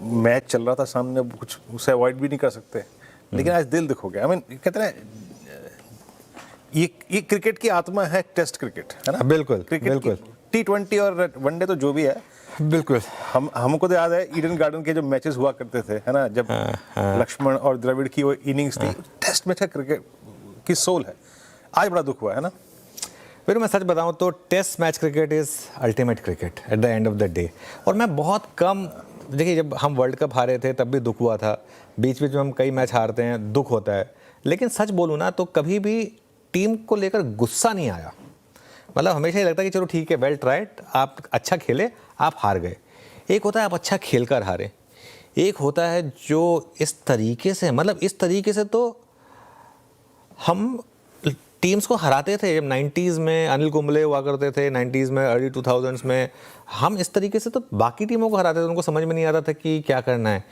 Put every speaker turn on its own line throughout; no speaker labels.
Match चल रहा था सामने, कुछ उसे अवॉइड भी नहीं कर सकते, लेकिन आज दिल दुख हो गया। आई मीन कहते हैं ये क्रिकेट की आत्मा है, टेस्ट क्रिकेट है ना।
बिल्कुल बिल्कुल।
T20 और वनडे तो जो भी है,
बिल्कुल।
हमको तो याद है ईडन गार्डन के जो मैचेस हुआ करते थे, है ना, जब लक्ष्मण और द्रविड़ की वो इनिंग्स थी, टेस्ट मैच का क्रिकेट की सोल है। आज बड़ा दुख हुआ है ना।
फिर मैं सच बताऊं तो test match cricket is ultimate cricket at the end of the day. और मैं बहुत कम, देखिए जब हम वर्ल्ड कप हारे थे तब भी दुख हुआ था, बीच बीच में हम कई मैच हारते हैं, दुख होता है, लेकिन सच बोलूँ ना तो कभी भी टीम को लेकर गुस्सा नहीं आया। मतलब हमेशा ही लगता है कि चलो ठीक है, वेल ट्राइड, आप अच्छा खेले, आप हार गए। एक होता है आप अच्छा खेल कर हारे, एक होता है जो इस तरीके से, मतलब इस तरीके से तो हम टीम्स को हराते थे जब 90s में अनिल कुंबले हुआ करते थे, 90s में, अर्ली 2000s में हम इस तरीके से तो बाकी टीमों को हराते थे, उनको समझ में नहीं आता था कि क्या करना है।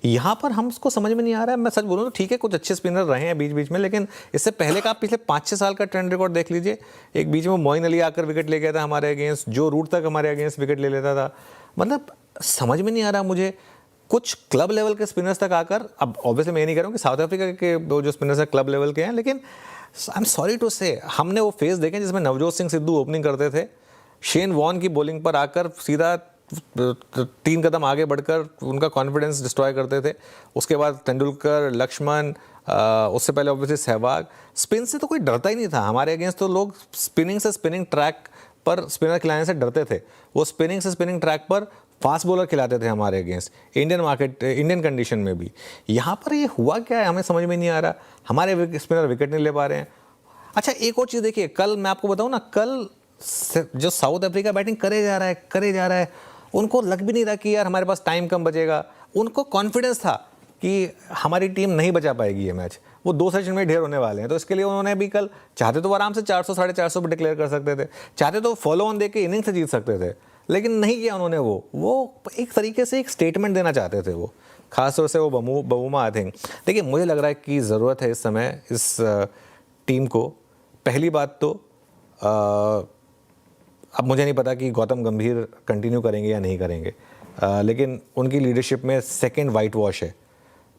यहाँ पर हम उसको समझ में नहीं आ रहा है। मैं सच बोलूँ तो ठीक है, कुछ अच्छे स्पिनर रहे हैं बीच बीच में, लेकिन इससे पहले का आप पिछले 5-6 साल का ट्रेंड रिकॉर्ड देख लीजिए। एक बीच में मोइन अली आकर विकेट ले गया था हमारे अगेंस्ट, जो रूट तक हमारे अगेंस्ट विकेट ले लेता था। मतलब समझ में नहीं आ रहा मुझे, कुछ क्लब लेवल के स्पिनर्स तक आकर, अब ऑब्वियसली मैं ये नहीं कह रहा हूँ कि साउथ अफ्रीका के वो जो स्पिनर्स हैं क्लब लेवल के हैं, लेकिन आई एम सॉरी टू से हमने वो फेज देखे जिसमें नवजोत सिंह सिद्धू ओपनिंग करते थे, शेन वॉन की बॉलिंग पर आकर सीधा 3 कदम आगे बढ़कर उनका कॉन्फिडेंस डिस्ट्रॉय करते थे। उसके बाद तेंदुलकर, लक्ष्मण, उससे पहले ऑब्वियसली सहवाग। स्पिन से तो कोई डरता ही नहीं था हमारे अगेंस्ट, तो लोग स्पिनिंग से स्पिनिंग ट्रैक पर स्पिनर खिलाने से डरते थे। वो स्पिनिंग से स्पिनिंग ट्रैक पर फास्ट बॉलर खिलाते थे हमारे against, Indian market, Indian condition में भी। यहाँ पर ये हुआ क्या है हमें समझ में नहीं आ रहा, हमारे स्पिनर विकेट नहीं ले पा रहे हैं। अच्छा एक और चीज़ देखिए, कल मैं आपको बताऊँ ना, कल जो साउथ अफ्रीका बैटिंग करे जा रहा है, उनको लग भी नहीं रहा कि यार हमारे पास टाइम कम बचेगा। उनको कॉन्फिडेंस था कि हमारी टीम नहीं बचा पाएगी ये मैच, वो 2 सेशन में ढेर होने वाले हैं। तो इसके लिए उन्होंने भी कल, चाहते तो आराम से 400 450 पर डिक्लेयर कर सकते थे, चाहते तो फॉलो ऑन देके इनिंग से जीत सकते थे, लेकिन नहीं किया उन्होंने। वो एक तरीके से एक स्टेटमेंट देना चाहते थे वो, खासतौर से वो बमूमा आई थिंक। देखिए मुझे लग रहा है कि ज़रूरत है इस समय इस टीम को। पहली बात तो अब मुझे नहीं पता कि गौतम गंभीर कंटिन्यू करेंगे या नहीं करेंगे, लेकिन उनकी लीडरशिप में सेकंड वाइट वॉश है,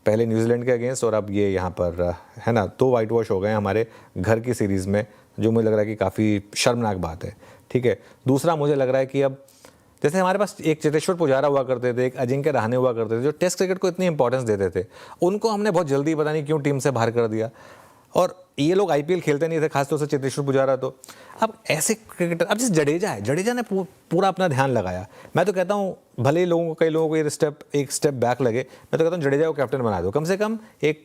पहले न्यूजीलैंड के अगेंस्ट और अब ये यहाँ पर है ना, 2 वाइट वॉश हो गए हमारे घर की सीरीज़ में, जो मुझे लग रहा है कि काफ़ी शर्मनाक बात है। ठीक है, दूसरा मुझे लग रहा है कि अब जैसे हमारे पास एक चेतेश्वर पुजारा हुआ करते थे, एक अजिंक्य रहाणे हुआ करते थे, जो टेस्ट क्रिकेट को इतनी इंपॉर्टेंस देते थे, उनको हमने बहुत जल्दी पता नहीं क्यों टीम से बाहर कर दिया। और ये लोग आईपीएल खेलते नहीं थे, खासतौर से चेतेश्वर पुजारा। तो अब ऐसे क्रिकेटर, अब जैसे जडेजा ने पूरा अपना ध्यान लगाया। मैं तो कहता हूँ भले ही कई लोगों को ये एक स्टेप बैक लगे, मैं तो कहता हूँ जडेजा को कैप्टन बना दो। कम से कम एक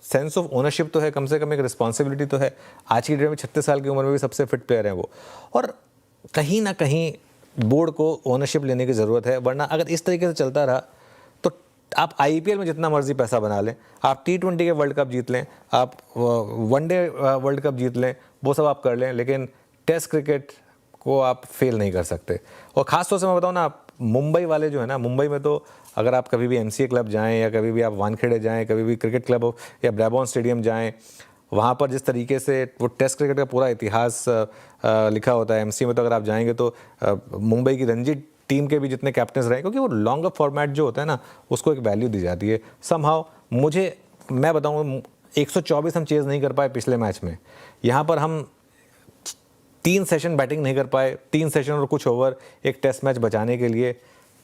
सेंस ऑफ ओनरशिप तो है, कम से कम एक रिस्पॉन्सिबिलिटी तो है। आज की डेट में 36 साल की उम्र में भी सबसे फिट प्लेयर है वो। और कहीं ना कहीं बोर्ड को ओनरशिप लेने की ज़रूरत है, वरना अगर इस तरीके से चलता रहा तो आप आईपीएल में जितना मर्जी पैसा बना लें, आप T20 के वर्ल्ड कप जीत लें, आप वनडे वर्ल्ड कप जीत लें, वो सब आप कर लें, लेकिन टेस्ट क्रिकेट को आप फेल नहीं कर सकते। और ख़ासतौर से मैं बताऊँ ना, मुंबई वाले जो है ना, मुंबई में तो अगर आप कभी भी एमसीए क्लब जाएँ या कभी भी आप वानखेड़े जाएँ, कभी भी क्रिकेट क्लब या ब्राबॉन स्टेडियम जाएँ, वहाँ पर जिस तरीके से वो टेस्ट क्रिकेट का पूरा इतिहास लिखा होता है। एमसीए में तो अगर आप जाएंगे तो मुंबई की रणजी टीम के भी जितने कैप्टन्स रहे, क्योंकि वो लॉन्गर फॉर्मेट जो होता है ना, उसको एक वैल्यू दी जाती है समहाउ। मैं बताऊँ 124 हम चेज़ नहीं कर पाए पिछले मैच में, यहाँ पर हम 3 सेशन बैटिंग नहीं कर पाए, 3 सेशन और कुछ ओवर एक टेस्ट मैच बचाने के लिए।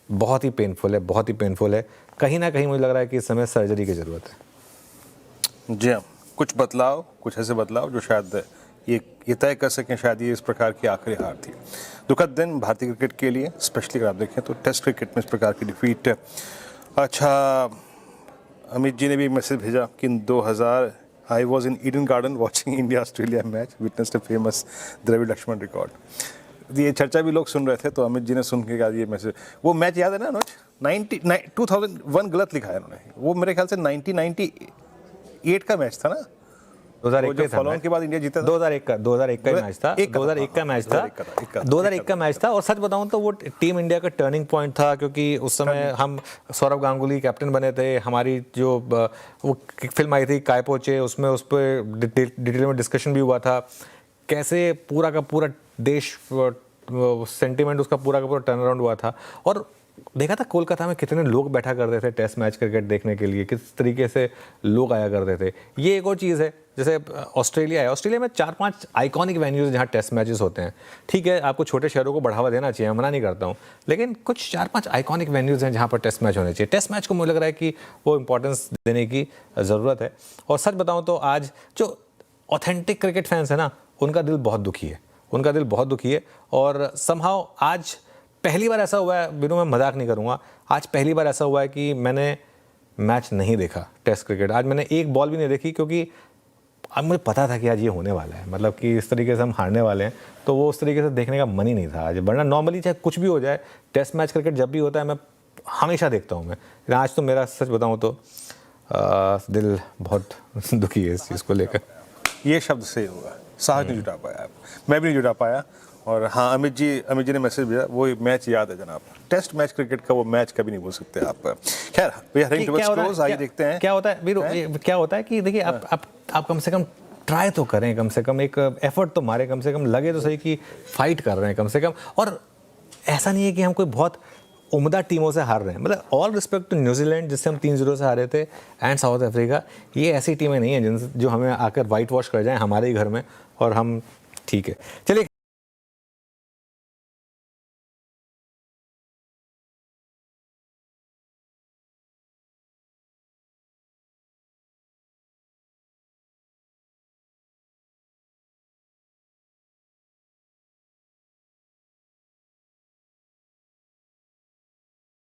बहुत ही पेनफुल है। कहीं ना कहीं मुझे लग रहा है कि इस समय सर्जरी की ज़रूरत है।
जी हाँ, कुछ ऐसे बदलाव जो शायद ये तय कर सकें शायद ये इस प्रकार की आखिरी हार थी। दुखद दिन भारतीय क्रिकेट के लिए, स्पेशली अगर आप देखें तो टेस्ट क्रिकेट में इस प्रकार की डिफीट। अच्छा, अमित जी ने भी मैसेज भेजा कि 2000 I was in Eden Garden watching India Australia match, witnessed a famous Dravid Laxman record. ये चर्चा भी लोग सुन रहे थे, तो अमित जी ने सुन के कहा ये मैसेज, वो मैच याद है ना अनुज, 2001 गलत लिखा है उन्होंने, वो मेरे ख्याल से 1998 का मैच था ना,
2001
फॉलोअन के बाद इंडिया जीता था।
2001 का मैच था, 2001 का मैच था, 2001 का मैच था। और सच बताऊं तो वो टीम इंडिया का टर्निंग पॉइंट था, क्योंकि उस समय हम सौरव गांगुली कैप्टन बने थे। हमारी जो वो फिल्म आई थी काय पोचे, उसमें उस पर डिटेल में डिस्कशन भी हुआ था, कैसे पूरा का पूरा देश सेंटिमेंट उसका पूरा का पूरा टर्न अराउंड हुआ था। और देखा था कोलकाता में कितने लोग बैठा करते थे टेस्ट मैच क्रिकेट देखने के लिए, किस तरीके से लोग आया करते थे। ये एक और चीज़ है, जैसे ऑस्ट्रेलिया है, ऑस्ट्रेलिया में 4-5 आइकॉनिक वेन्यूज़ जहाँ टेस्ट मैचेस होते हैं। ठीक है, आपको छोटे शहरों को बढ़ावा देना चाहिए, मैं मना नहीं करता हूँ, लेकिन कुछ 4-5 आइकॉनिक वेन्यूज़ हैं जहाँ पर टेस्ट मैच होने चाहिए। टेस्ट मैच को मुझे लग रहा है कि वो इंपॉर्टेंस देने की ज़रूरत है। और सच बताऊँ तो आज जो ऑथेंटिक क्रिकेट फैंस है ना, उनका दिल बहुत दुखी है, उनका दिल बहुत दुखी है। और समहाउ आज पहली बार ऐसा हुआ है, बिनु मैं मजाक नहीं करूँगा, आज पहली बार ऐसा हुआ है कि मैंने मैच नहीं देखा टेस्ट क्रिकेट। आज मैंने एक बॉल भी नहीं देखी, क्योंकि अब मुझे पता था कि आज ये होने वाला है, मतलब कि इस तरीके से हम हारने वाले हैं, तो वो उस तरीके से देखने का मन ही नहीं था आज। वरना नॉर्मली चाहे कुछ भी हो जाए, टेस्ट मैच क्रिकेट जब भी होता है मैं हमेशा देखता हूँ मैं, लेकिन आज तो मेरा सच बताऊँ तो दिल बहुत दुखी है इस चीज़ को लेकर।
ये शब्द सही होगा, साहस नहीं जुटा पाया आप, मैं भी नहीं जुटा पाया। और हाँ, अमित जी ने मैसेज भेजा, वो मैच याद है जनाब, टेस्ट मैच क्रिकेट का वो मैच कभी नहीं भूल सकते आप। खैर, we are heading towards close, आइए देखते हैं
क्या होता है वीरू। क्या होता है कि देखिए आप कम से कम ट्राई तो करें, कम से कम एक एफर्ट तो मारें, कम से कम लगे तो सही कि फाइट कर रहे हैं कम से कम। और ऐसा नहीं है कि हम कोई बहुत उम्दा टीमों से हार रहे हैं, मतलब ऑल रिस्पेक्ट टू न्यूजीलैंड जिससे हम 3-0 से हारे थे, एंड साउथ अफ्रीका। ये ऐसी टीमें नहीं हैं जो हमें आकर वाइट वॉश कर जाएं हमारे ही घर में और हम ठीक है। चलिए।